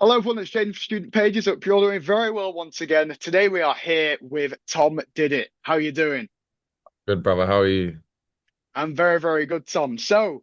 Hello, everyone that's changing for student pages. Hope you're all doing very well once again. Today we are here with Tom Did It. How you doing? Good, brother. How are you? I'm very, very good, Tom. So,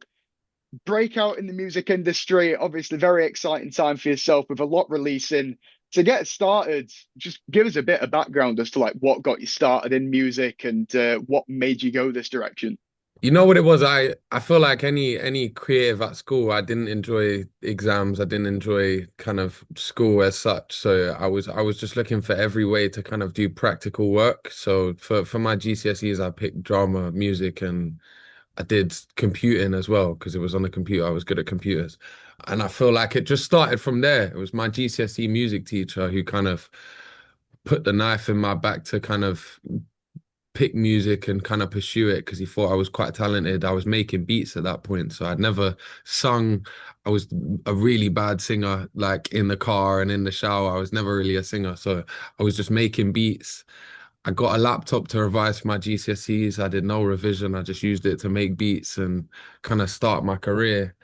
breakout in the music industry, obviously very exciting time for yourself with a lot releasing. To get started, just give us a bit of background as to like what got you started in music and what made you go this direction. You know what it was? I feel like any creative at school, I didn't enjoy exams. I didn't enjoy kind of school as such. So I was just looking for every way to kind of do practical work. So for my GCSEs, I picked drama, music, and I did computing as well because it was on the computer. I was good at computers. And I feel like it just started from there. It was my GCSE music teacher who kind of put the knife in my back to kind of pick music and kind of pursue it because he thought I was quite talented. I was making beats at that point, so I'd never sung. I was a really bad singer, like in the car and in the shower. I was never really a singer, so I was just making beats. I got a laptop to revise for my GCSEs. I did no revision. I just used it to make beats and kind of start my career.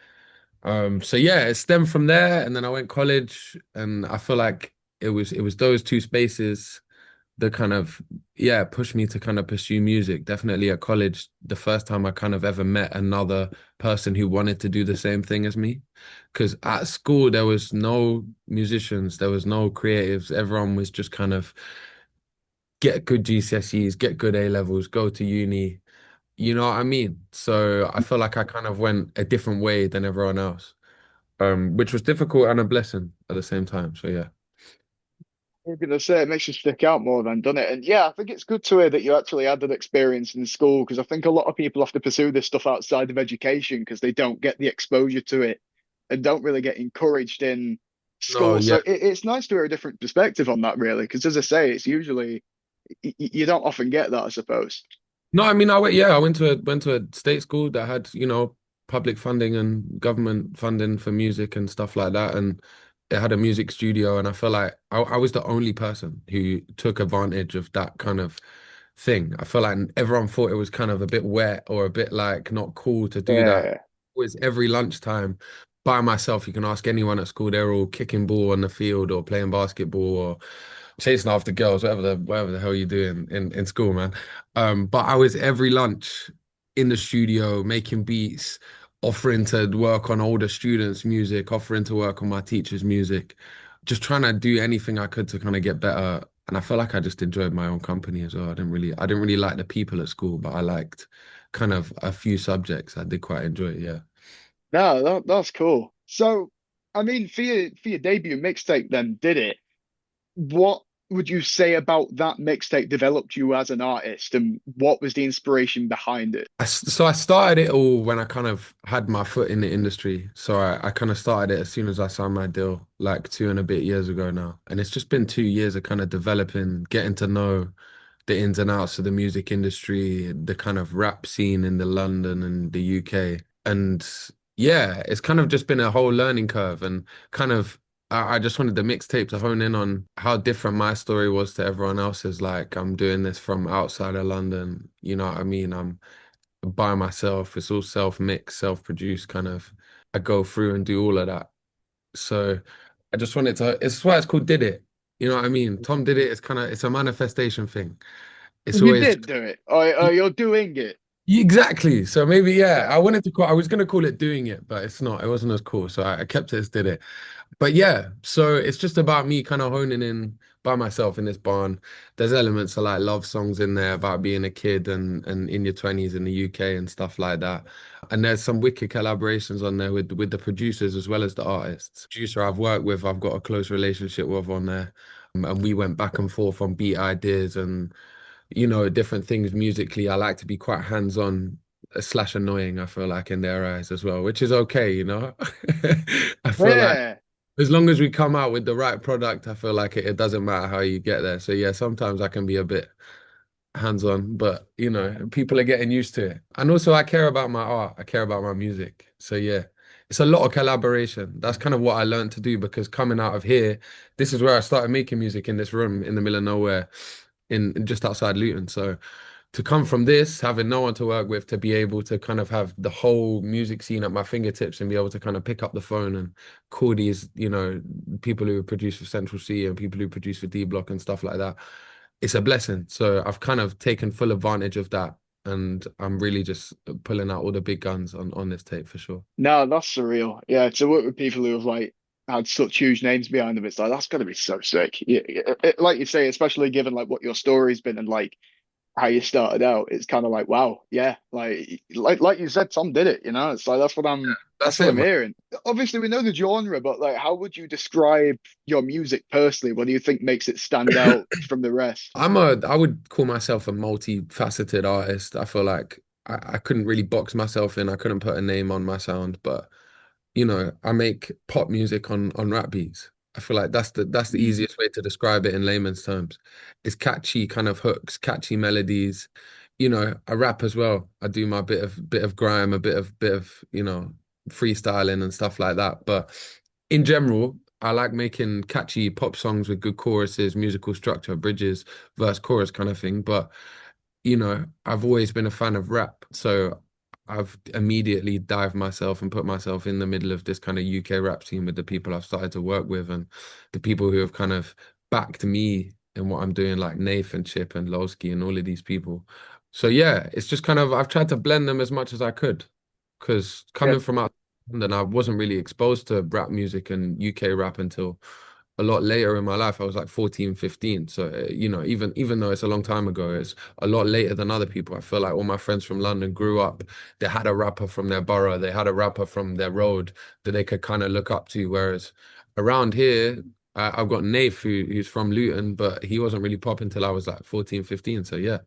So yeah, it stemmed from there, and then I went college, and I feel like it was those two spaces that kind of pushed me to kind of pursue music. Definitely at college, the first time I kind of ever met another person who wanted to do the same thing as me. Because at school there was no musicians, there was no creatives. Everyone was just kind of get good GCSEs, get good A levels, go to uni. You know what I mean? So I feel like I kind of went a different way than everyone else, which was difficult and a blessing at the same time. So yeah. I'm gonna say it makes you stick out more than, doesn't it? And yeah, I think it's good to hear that you actually had that experience in school because I think a lot of people have to pursue this stuff outside of education because they don't get the exposure to it and don't really get encouraged in No, school. So yeah. it's nice to hear a different perspective on that, really, because as I say, it's usually you don't often get that, I suppose. No, I mean, I went to a state school that had, public funding and government funding for music and stuff like that. And it had a music studio. And I feel like I was the only person who took advantage of that kind of thing. I feel like everyone thought it was kind of a bit wet or a bit like not cool to do that. Yeah. It was every lunchtime by myself. You can ask anyone at school, they're all kicking ball on the field or playing basketball or chasing after girls, whatever the hell you do in school, man. But I was every lunch in the studio making beats, offering to work on older students' music, offering to work on my teacher's music, just trying to do anything I could to kind of get better. And I felt like I just enjoyed my own company as well. I didn't really like the people at school, but I liked kind of a few subjects. I did quite enjoy it, yeah. No, that's cool. So, I mean, for your debut mixtape, then did it? What would you say about that mixtape developed you as an artist, and what was the inspiration behind it? So I started it all when I kind of had my foot in the industry. So I kind of started it as soon as I signed my deal, like 2 and a bit years ago now. And it's just been 2 years of kind of developing, getting to know the ins and outs of the music industry, the kind of rap scene in the London and the UK. And yeah, it's kind of just been a whole learning curve and kind of I just wanted the mixtape to hone in on how different my story was to everyone else's. Like I'm doing this from outside of London, you know what I mean? I'm by myself. It's all self-mixed, self-produced kind of. I go through and do all of that. So I just wanted to, it's why it's called Did It. You know what I mean? Tom did it. It's kind of, it's a manifestation thing. It's You always did do it, or you're doing it. exactly. So maybe, yeah, I was going to call it Doing It, but it's not. It wasn't as cool. So I kept it as Did It. But yeah, so it's just about me kind of honing in by myself in this barn. There's elements of like love songs in there about being a kid and in your 20s in the UK and stuff like that. And there's some wicked collaborations on there with the producers as well as the artists. Producer I've worked with, I've got a close relationship with on there. And we went back and forth on beat ideas and different things musically. I like to be quite hands-on slash annoying, I feel like in their eyes as well, which is okay. I feel like Yeah. as long as we come out with the right product, I feel like it doesn't matter how you get there. So yeah, sometimes I can be a bit hands-on, but people are getting used to it. And also I care about my art. I care about my music. So yeah, it's a lot of collaboration. That's kind of what I learned to do because coming out of here, this is where I started making music in this room in the middle of nowhere in just outside Luton. So to come from this, having no one to work with, to be able to kind of have the whole music scene at my fingertips and be able to kind of pick up the phone and call these, people who produce for Central C and people who produce for D Block and stuff like that. It's a blessing. So I've kind of taken full advantage of that. And I'm really just pulling out all the big guns on this tape for sure. No, that's surreal. Yeah, to work with people who have like had such huge names behind them, it's like that's got to be so sick. Like you say, especially given like what your story's been and like how you started out, it's kind of like wow, yeah, like you said, Tom did it. It's like that's That's what it, I'm man. hearing. Obviously, we know the genre, but like, how would you describe your music personally? What do you think makes it stand out from the rest? I would call myself a multifaceted artist. I feel like I couldn't really box myself in. I couldn't put a name on my sound, but I make pop music on rap beats. I feel like that's the Mm. easiest way to describe it in layman's terms. It's catchy kind of hooks, catchy melodies. I rap as well. I do my bit of grime, a bit of freestyling and stuff like that. But in general, I like making catchy pop songs with good choruses, musical structure, bridges, verse, chorus kind of thing. But I've always been a fan of rap. So I've immediately dived myself and put myself in the middle of this kind of UK rap scene with the people I've started to work with and the people who have kind of backed me in what I'm doing, like Nath and Chip and Lowski and all of these people. So yeah, it's just kind of I've tried to blend them as much as I could because Yeah. coming from out London, I wasn't really exposed to rap music and UK rap until a lot later in my life. I was like 14, 15. So, even though it's a long time ago, it's a lot later than other people. I feel like all my friends from London grew up, they had a rapper from their borough, they had a rapper from their road that they could kind of look up to. Whereas around here, I've got Nath who's from Luton, but he wasn't really popping until I was like 14, 15. So yeah,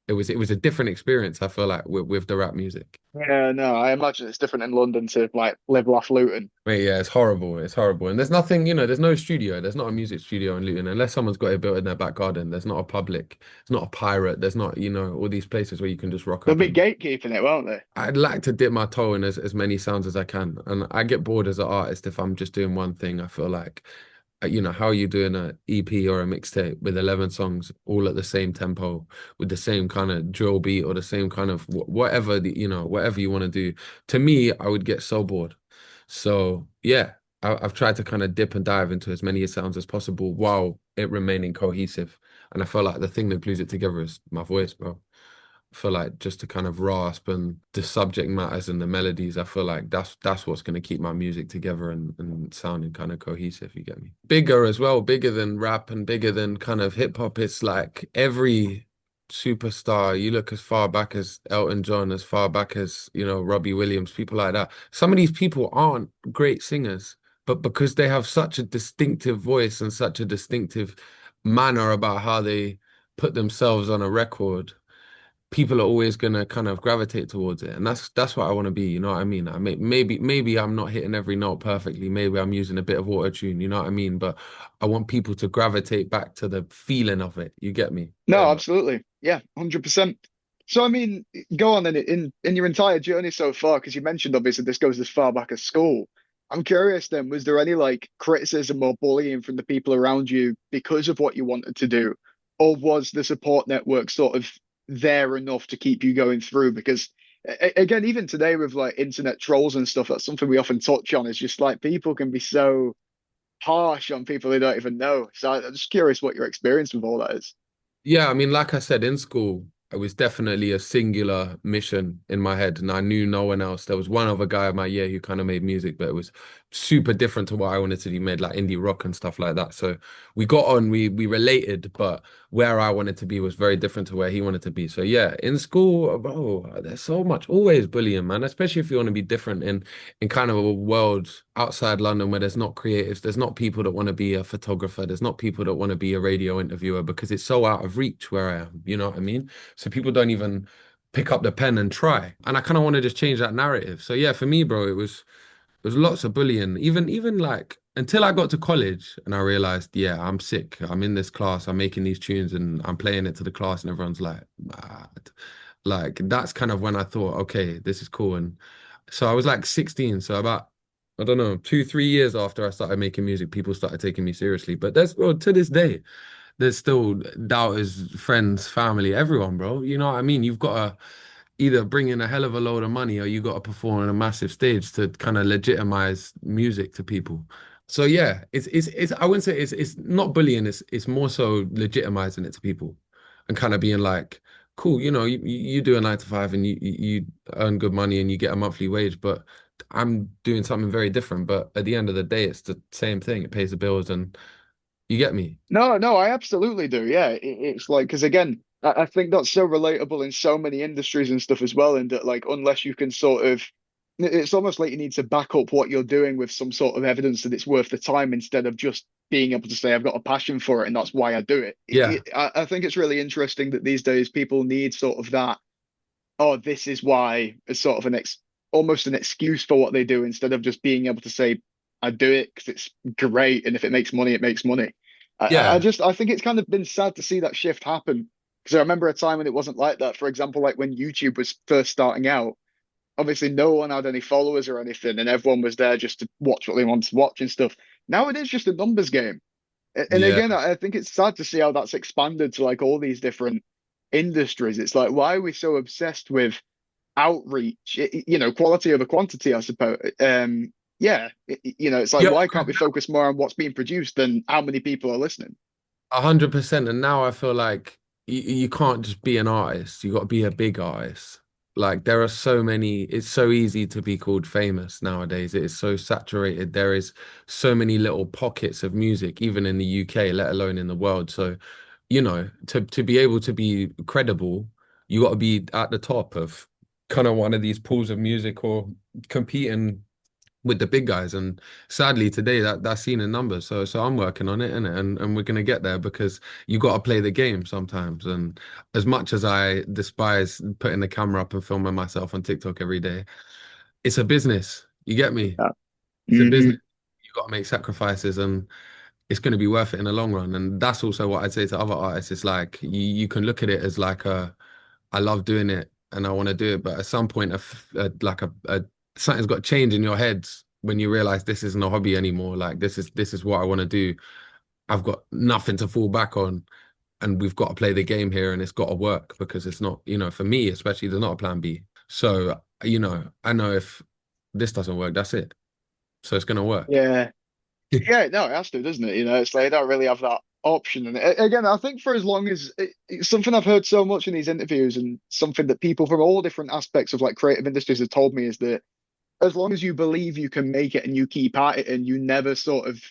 it was a different experience, I feel like, with the rap music. Yeah, no, I imagine it's different in London to like live, laugh, Luton. Mate, yeah, it's horrible. It's horrible. And there's nothing, there's no studio. There's not a music studio in Luton. Unless someone's got it built in their back garden. There's not a public, it's not a pirate. There's not, all these places where you can just rock They'll up be and gatekeeping it, won't they? I'd like to dip my toe in as many sounds as I can. And I get bored as an artist if I'm just doing one thing. I feel like, how are you doing a EP or a mixtape with 11 songs all at the same tempo with the same kind of drill beat or the same kind of whatever whatever you want to do. To me, I would get so bored. So yeah, I've tried to kind of dip and dive into as many sounds as possible while it remaining cohesive. And I feel like the thing that glues it together is my voice, bro. I feel like just to kind of rasp and the subject matters and the melodies, I feel like that's what's going to keep my music together and sounding kind of cohesive, you get me? Bigger as well, bigger than rap and bigger than kind of hip hop. It's like every superstar, you look as far back as Elton John, as far back as, Robbie Williams, people like that. Some of these people aren't great singers, but because they have such a distinctive voice and such a distinctive manner about how they put themselves on a record, people are always gonna kind of gravitate towards it, and that's what I want to be. You know what I mean? Maybe I'm not hitting every note perfectly. Maybe I'm using a bit of auto tune. You know what I mean? But I want people to gravitate back to the feeling of it. You get me? No, Yeah, man. absolutely. Yeah, 100%. So, I mean, go on then in your entire journey so far, because you mentioned obviously this goes as far back as school. I'm curious then, was there any like criticism or bullying from the people around you because of what you wanted to do? Or was the support network sort of there enough to keep you going through? Because again, even today with like internet trolls and stuff, that's something we often touch on. Is just like people can be so harsh on people they don't even know. So I'm just curious what your experience with all that is. Yeah, I mean, like I said, in school, it was definitely a singular mission in my head, and I knew no one else. There was one other guy in my year who kind of made music, but it was super different to what I wanted to do, made like indie rock and stuff like that. So we got on, we related, but where I wanted to be was very different to where he wanted to be. So yeah, in school, bro, there's so much always bullying, man, especially if you want to be different in kind of a world outside London where there's not creatives, there's not people that want to be a photographer, there's not people that want to be a radio interviewer because it's so out of reach where I am. You know what I mean? So people don't even pick up the pen and try. And I kind of want to just change that narrative. So yeah, for me, bro, it was lots of bullying. Even like until I got to college and I realized, yeah, I'm sick. I'm in this class, I'm making these tunes and I'm playing it to the class and everyone's like, mad. Like that's kind of when I thought, okay, this is cool. And so I was like 16. So about, I don't know, 2, 3 years after I started making music, people started taking me seriously. But well, to this day, there's still doubters, friends, family, everyone, bro. You know what I mean? You've got to either bring in a hell of a load of money or you got to perform on a massive stage to kind of legitimize music to people. So yeah, it's I wouldn't say it's not bullying, it's more so legitimizing it to people and kind of being like, cool, you do a 9 to 5 and you earn good money and you get a monthly wage, but I'm doing something very different. But at the end of the day, it's the same thing. It pays the bills and you get me. No, no, I absolutely do. Yeah, it's like because again, I think that's so relatable in so many industries and stuff as well. And that like unless you can sort of, it's almost like you need to back up what you're doing with some sort of evidence that it's worth the time instead of just being able to say I've got a passion for it and that's why I do it. Yeah. I think it's really interesting that these days people need sort of that. Oh, this is why as sort of an ex almost an excuse for what they do instead of just being able to say I do it because it's great and if it makes money, it makes money. I Yeah. just I think it's kind of been sad to see that shift happen because I remember a time when it wasn't like that. For example, like when YouTube was first starting out, obviously no one had any followers or anything, and everyone was there just to watch what they wanted to watch and stuff. Now it is just a numbers game. And Yeah. again, I think it's sad to see how that's expanded to like all these different industries. It's like, why are we so obsessed with outreach, quality over quantity, I suppose. Yeah, it's like, Yeah. why can't we focus more on what's being produced than how many people are listening? 100%. And now I feel like you can't just be an artist. You got to be a big artist. Like there are so many, it's so easy to be called famous nowadays. It is so saturated. There is so many little pockets of music, even in the UK, let alone in the world. So, to be able to be credible, you got to be at the top of kind of one of these pools of music or competing with the big guys. And sadly today that's seen in numbers. So I'm working on it, and we're gonna get there because you got to play the game sometimes. And as much as I despise putting the camera up and filming myself on TikTok every day, it's a business. You get me? Yeah. It's a business. Hmm. You got to make sacrifices, and it's going to be worth it in the long run. And that's also what I'd say to other artists. It's like you can look at it as like I love doing it and I want to do it, but at some point, something's got to change in your heads when you realize this isn't a hobby anymore. Like this is what I want to do. I've got nothing to fall back on, and we've got to play the game here, and it's got to work because it's not, for me especially, there's not a plan B. So, I know if this doesn't work, that's it. So it's gonna work. Yeah. Yeah, no, it has to, doesn't it? It's like I don't really have that option. And again, I think for as long as it's something I've heard so much in these interviews and something that people from all different aspects of like creative industries have told me is that as long as you believe you can make it and you keep at it and you never sort of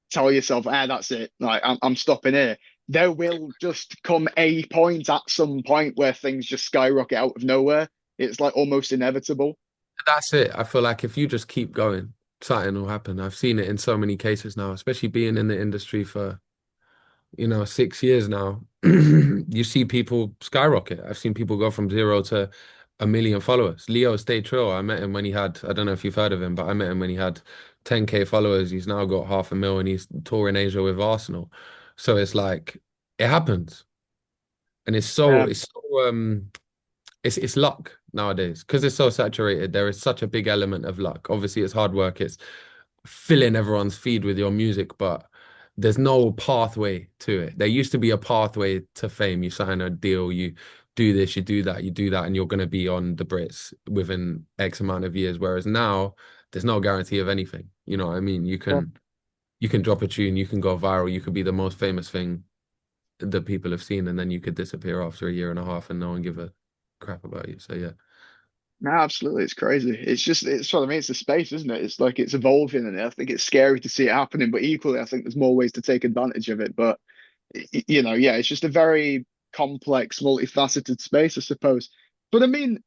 tell yourself, that's it, like I'm stopping here, there will just come a point at some point where things just skyrocket out of nowhere. It's like almost inevitable. That's it. I feel like if you just keep going, something will happen. I've seen it in so many cases now, especially being in the industry for, 6 years now. You see people skyrocket. I've seen people go from 0 to 1 million followers. Leo stayed true. I met him when he had, I don't know if you've heard of him, but I met him when he had 10K followers. He's now got 500,000 and he's touring Asia with Arsenal. So it's like it happens. And Yeah. it's luck nowadays because it's so saturated. There is such a big element of luck. Obviously, it's hard work. It's filling everyone's feed with your music, but there's no pathway to it. There used to be a pathway to fame. You sign a deal, you do this, you do that, and you're going to be on the Brits within X amount of years. Whereas now, there's no guarantee of anything. You know what I mean? You can drop a tune, you can go viral, you could be the most famous thing that people have seen, and then you could disappear after a year and a half, and no one give a crap about you. So yeah. No, absolutely. It's crazy. It's what I mean. It's the space, isn't it? It's like it's evolving and I think it's scary to see it happening, but equally, I think there's more ways to take advantage of it. But, yeah, it's just a very complex, multifaceted space, I suppose. But I mean,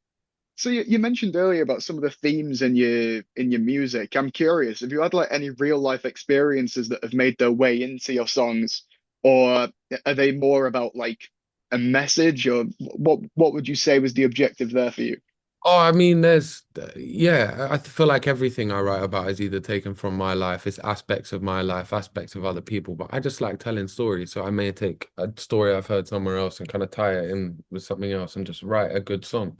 so you mentioned earlier about some of the themes in your music. I'm curious, have you had like any real life experiences that have made their way into your songs, or are they more about like a message, or what would you say was the objective there for you? Oh, I mean, yeah, I feel like everything I write about is either taken from my life, it's aspects of my life, aspects of other people, but I just like telling stories. So I may take a story I've heard somewhere else and kind of tie it in with something else and just write a good song.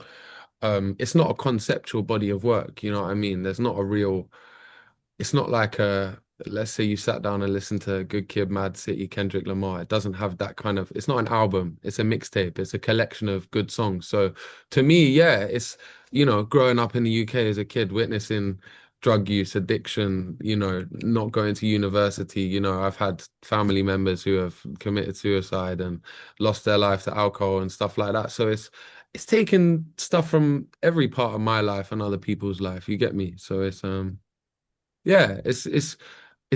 It's not a conceptual body of work, you know what I mean? There's not a real, it's not like let's say you sat down and listened to Good Kid, Mad City, Kendrick Lamar. It doesn't have that kind of, it's not an album, it's a mixtape, it's a collection of good songs. So to me, yeah, it's, growing up in the UK as a kid, witnessing drug use, addiction, not going to university. I've had family members who have committed suicide and lost their life to alcohol and stuff like that. So it's taken stuff from every part of my life and other people's life. You get me? So yeah, it's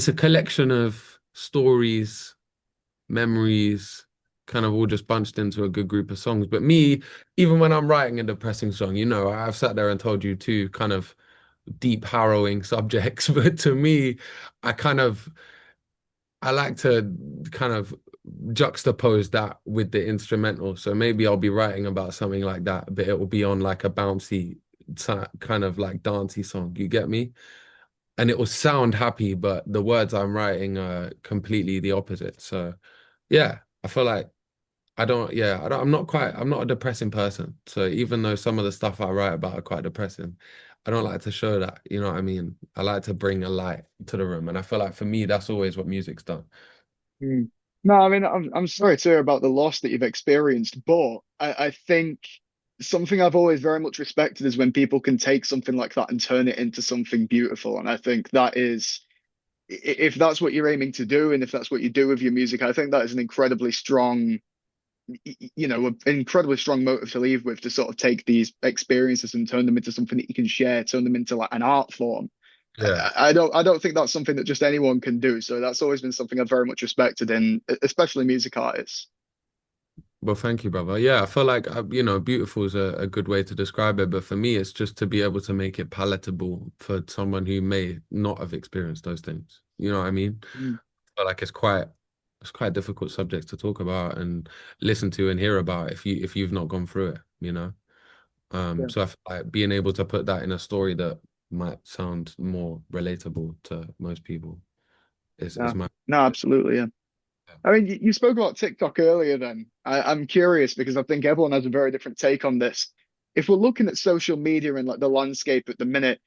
a collection of stories, memories, kind of all just bunched into a good group of songs. But me, even when I'm writing a depressing song, I've sat there and told you two kind of deep, harrowing subjects. But to me, I kind of I like to kind of juxtapose that with the instrumental. So maybe I'll be writing about something like that, but it will be on like a bouncy kind of like dancey song. You get me? And it will sound happy, but the words I'm writing are completely the opposite. So yeah, I feel like I'm not a depressing person. So even though some of the stuff I write about are quite depressing, I don't like to show that, you know what I mean? I like to bring a light to the room. And I feel like for me, that's always what music's done. Mm. No, I mean, I'm sorry to hear about the loss that you've experienced, but I think something I've always very much respected is when people can take something like that and turn it into something beautiful. And I think that is, if that's what you're aiming to do, and if that's what you do with your music, I think that is an incredibly strong, an incredibly strong motive to leave with, to sort of take these experiences and turn them into something that you can share, turn them into like an art form. Yeah. I don't think that's something that just anyone can do. So that's always been something I've very much respected in, especially music artists. Well, thank you, brother. Yeah, I feel like, beautiful is a good way to describe it. But for me, it's just to be able to make it palatable for someone who may not have experienced those things. You know what I mean? Mm, But like it's quite a difficult subject to talk about and listen to and hear about if you've not gone through it. yeah. So I feel like being able to put that in a story that might sound more relatable to most people is No, my. no, absolutely. Yeah. I mean, you spoke about TikTok earlier then. I'm curious because I think everyone has a very different take on this. If we're looking at social media and like the landscape at the minute,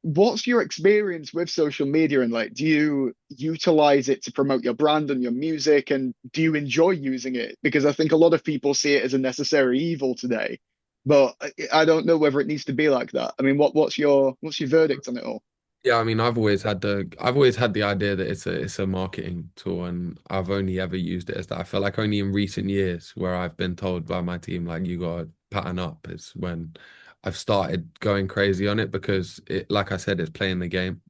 what's your experience with social media, and like do you utilize it to promote your brand and your music, and do you enjoy using it? Because I think a lot of people see it as a necessary evil today, but I don't know whether it needs to be like that. I mean, what's your verdict on it all? Yeah, I mean, I've always had the idea that it's a marketing tool, and I've only ever used it as that. I feel like only in recent years where I've been told by my team like you got to pattern up is when I've started going crazy on it because like I said, it's playing the game.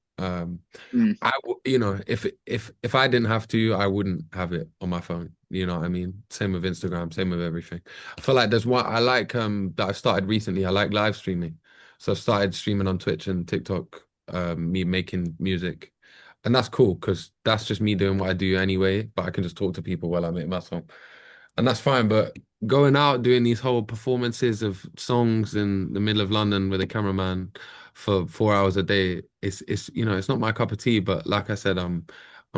Mm, If I didn't have to, I wouldn't have it on my phone. You know what I mean? Same with Instagram, same with everything. I feel like there's one I like that I've started recently. I like live streaming. So I've started streaming on Twitch and TikTok, me making music. And that's cool because that's just me doing what I do anyway, but I can just talk to people while I make my song. And that's fine. But going out doing these whole performances of songs in the middle of London with a cameraman for 4 hours a day, it's not my cup of tea. But like I said, I'm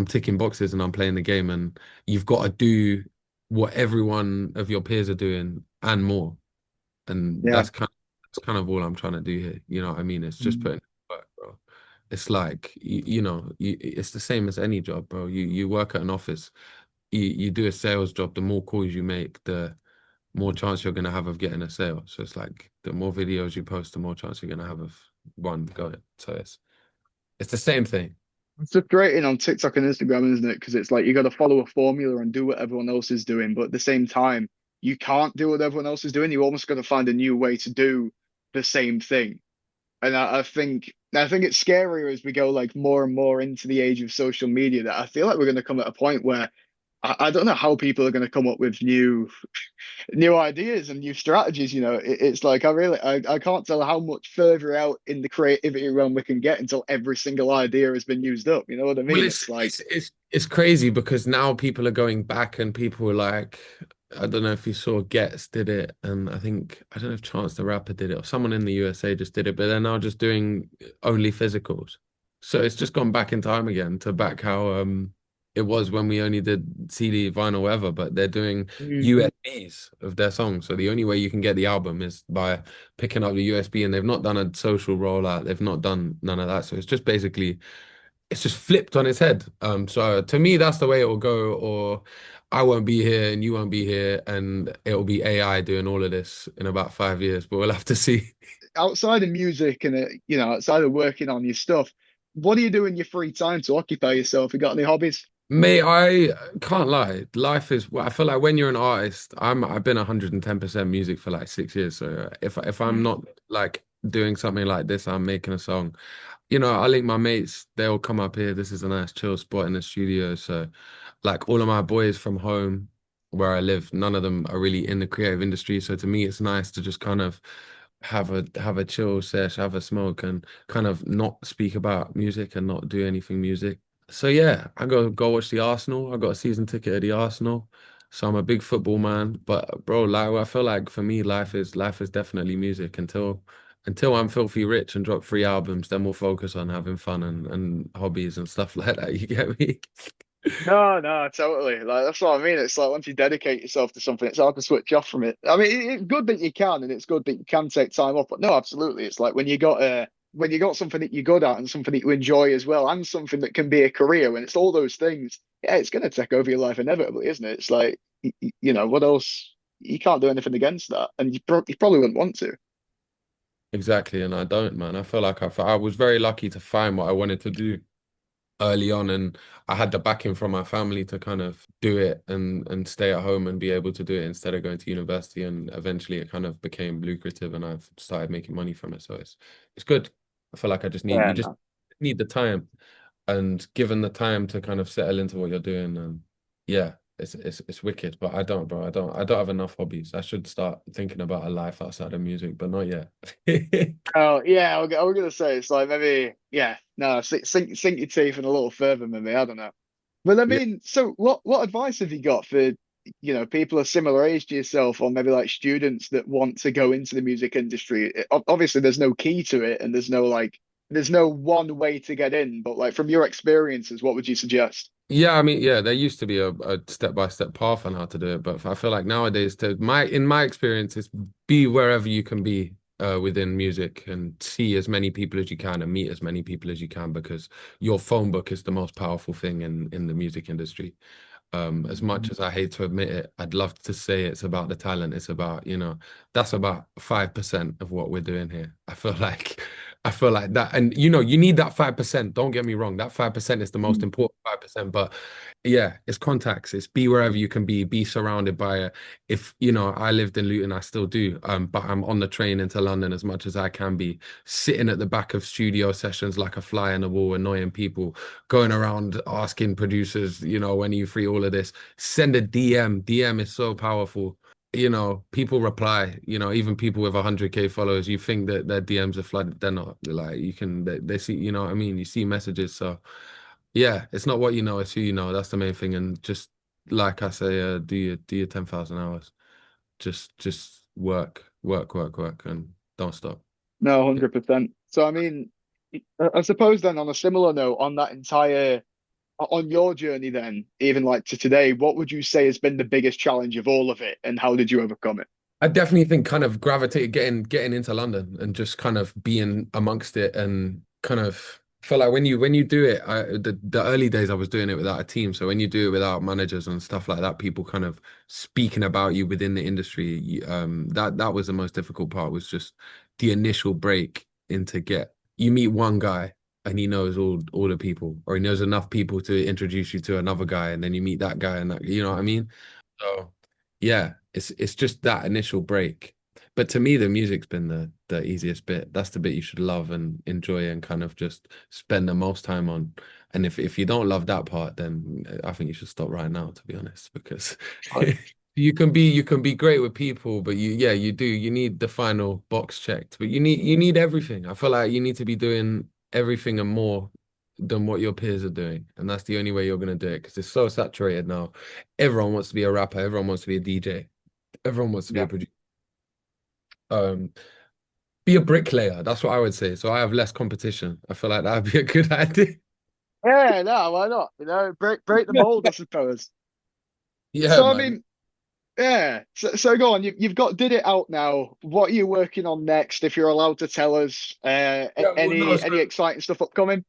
ticking boxes and I'm playing the game, and you've got to do what every one of your peers are doing and more. And yeah. that's kind of all I'm trying to do here. You know what I mean? It's just Mm, putting in work, bro. It's like it's the same as any job, bro. You work at an office, you do a sales job. The more calls you make, the more chance you're gonna have of getting a sale. So it's like the more videos you post, the more chance you're gonna have of one going. So it's the same thing. it's frustrating on TikTok and Instagram, isn't it? Because it's like you got to follow a formula and do what everyone else is doing, but at the same time, you can't do what everyone else is doing. You almost got to find a new way to do the same thing. And I think it's scarier as we go like more and more into the age of social media, that I feel like we're going to come at a point where I don't know how people are going to come up with new ideas and new strategies. It's like I can't tell how much further out in the creativity realm we can get until every single idea has been used up. You know what I Well, mean? it's It's like, it's it's it's crazy because now people are going back and people are like, I don't know if you saw Gets did it, and I don't know if Chance the Rapper did it or someone in the USA just did it, but they're now just doing only physicals. So it's just gone back in time again to back how it was when we only did CD, vinyl, whatever, but they're doing mm, USBs of their songs. So the only way you can get the album is by picking up the USB, and they've not done a social rollout, they've not done none of that. So it's just basically it's just flipped on its head. So to me, that's the way it will go, or I won't be here and you won't be here, and it'll be AI doing all of this in about 5 years, but we'll have to see. Outside of music and outside of working on your stuff, what do you do in your free time to occupy yourself? You got any hobbies? Mate, I can't lie. Life is, well, I feel like when you're an artist, I've been 110% music for like 6 years. So if I'm Mm. not like doing something like this, I'm making a song. I link my mates, they'll come up here. This is a nice chill spot in the studio. So like all of my boys from home where I live, none of them are really in the creative industry. So to me, it's nice to just kind of have a chill sesh, have a smoke, and kind of not speak about music and not do anything music. So yeah, I go watch the Arsenal. I got a season ticket at the Arsenal. So I'm a big football man. But bro, like I feel like for me, life is definitely music until I'm filthy rich and drop 3 albums, then we'll focus on having fun and hobbies and stuff like that. You get me? No, no, totally. Like that's what I mean. It's like once you dedicate yourself to something, it's hard to switch off from it. I mean, it's good that you can, and it's good that you can take time off. But no, absolutely, it's like when you got something that you're good at and something that you enjoy as well, and something that can be a career. When it's all those things, yeah, it's going to take over your life inevitably, isn't it? It's like what else? You can't do anything against that, and you probably wouldn't want to. Exactly, and I don't, man. I feel like I was very lucky to find what I wanted to do early on, and I had the backing from my family to kind of do it and stay at home and be able to do it instead of going to university. And eventually, it kind of became lucrative, and I've started making money from it. So it's good. I feel like I just need Yeah, you just no. need the time, and given the time to kind of settle into what you're doing, and yeah. It's wicked, but I don't, bro. I don't have enough hobbies. I should start thinking about a life outside of music, but not yet. Oh yeah, I was gonna say it's like maybe yeah, no, sink your teeth in a little further, maybe I don't know. But I Yeah. mean, so what advice have you got for people of similar age to yourself, or maybe like students that want to go into the music industry? Obviously, there's no key to it, and there's no one way to get in. But like from your experiences, what would you suggest? Yeah, I mean, yeah, there used to be a step-by-step path on how to do it, but I feel like nowadays, in my experience, is be wherever you can be within music and see as many people as you can and meet as many people as you can because your phone book is the most powerful thing in the music industry. As much as I hate to admit it, I'd love to say it's about the talent. It's about, that's about 5% of what we're doing here. I feel like that. And you need that 5%. Don't get me wrong. That 5% is the most important 5%. But yeah, it's contacts. It's be wherever you can be surrounded by it. If, I lived in Luton, I still do. But I'm on the train into London as much as I can be, sitting at the back of studio sessions like a fly on the wall, annoying people, going around asking producers, when are you free, all of this. Send a DM. DM is so powerful. People reply, even people with 100K followers, you think that their DMs are flooded. They're not. Like they see, what I mean? You see messages. So yeah, it's not what you know, it's who you know. That's the main thing. And just like I say, do your 10,000 hours. Just work, work, work, work, and don't stop. No, Yeah. 100%. So I mean, I suppose then on a similar note, on that entire on your journey then, even like to today, what would you say has been the biggest challenge of all of it, and how did you overcome it? I definitely think kind of gravitate getting into London and just kind of being amongst it and kind of feel like when you do it, the early days I was doing it without a team. So when you do it without managers and stuff like that, people kind of speaking about you within the industry, that was the most difficult part was just the initial break into get you meet one guy and he knows all the people or he knows enough people to introduce you to another guy and then you meet that guy and that, you know what I mean? So yeah, it's just that initial break. But to me, the music's been the easiest bit. That's the bit you should love and enjoy and kind of just spend the most time on. And if you don't love that part, then I think you should stop right now, to be honest, because you can be great with people, but you need the final box checked. But you need everything. I feel like you need to be doing everything and more than what your peers are doing. And that's the only way you're gonna do it because it's so saturated now. Everyone wants to be a rapper, everyone wants to be a DJ, everyone wants to be a Yeah. producer. Um, be a bricklayer. That's what I would say. So I have less competition. I feel like that'd be a good idea. Yeah, no, why not? Break the mold, I suppose. Yeah, So I man. mean, yeah. So go on. You've got did it out now. What are you working on next? If you're allowed to tell us, Yeah, well, no, any exciting stuff upcoming?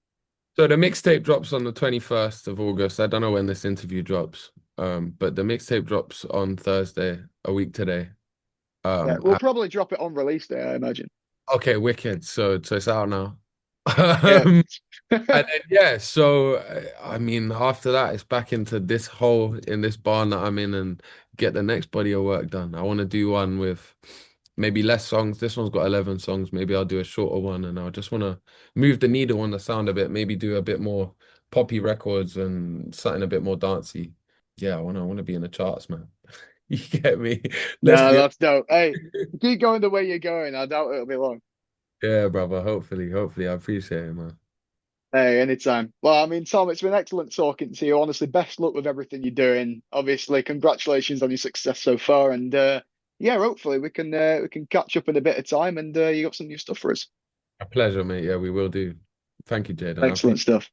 So the mixtape drops on the 21st of August. I don't know when this interview drops. But the mixtape drops on Thursday, a week today. Yeah, we'll probably drop it on release day, I imagine. Okay, wicked. So it's out now. Yeah. And then yeah, so I mean, after that, it's back into this hole in this barn that I'm in and get the next body of work done. I want to do one with maybe less songs. This one's got 11 songs. Maybe I'll do a shorter one, and I just want to move the needle on the sound a bit. Maybe do a bit more poppy records and something a bit more dancey. Yeah, I want to be in the charts, man. You get me? Let's No, be that's dope. Hey, keep going the way you're going. I doubt it'll be long. yeah, brother. Hopefully, I appreciate it, man. Hey, anytime. Well, I mean, Tom, it's been excellent talking to you. Honestly, best luck with everything you're doing. Obviously, congratulations on your success so far. And yeah, hopefully we can catch up in a bit of time and you got some new stuff for us. A pleasure, mate. Yeah, we will do. Thank you, Jade, and I Excellent appreciate stuff.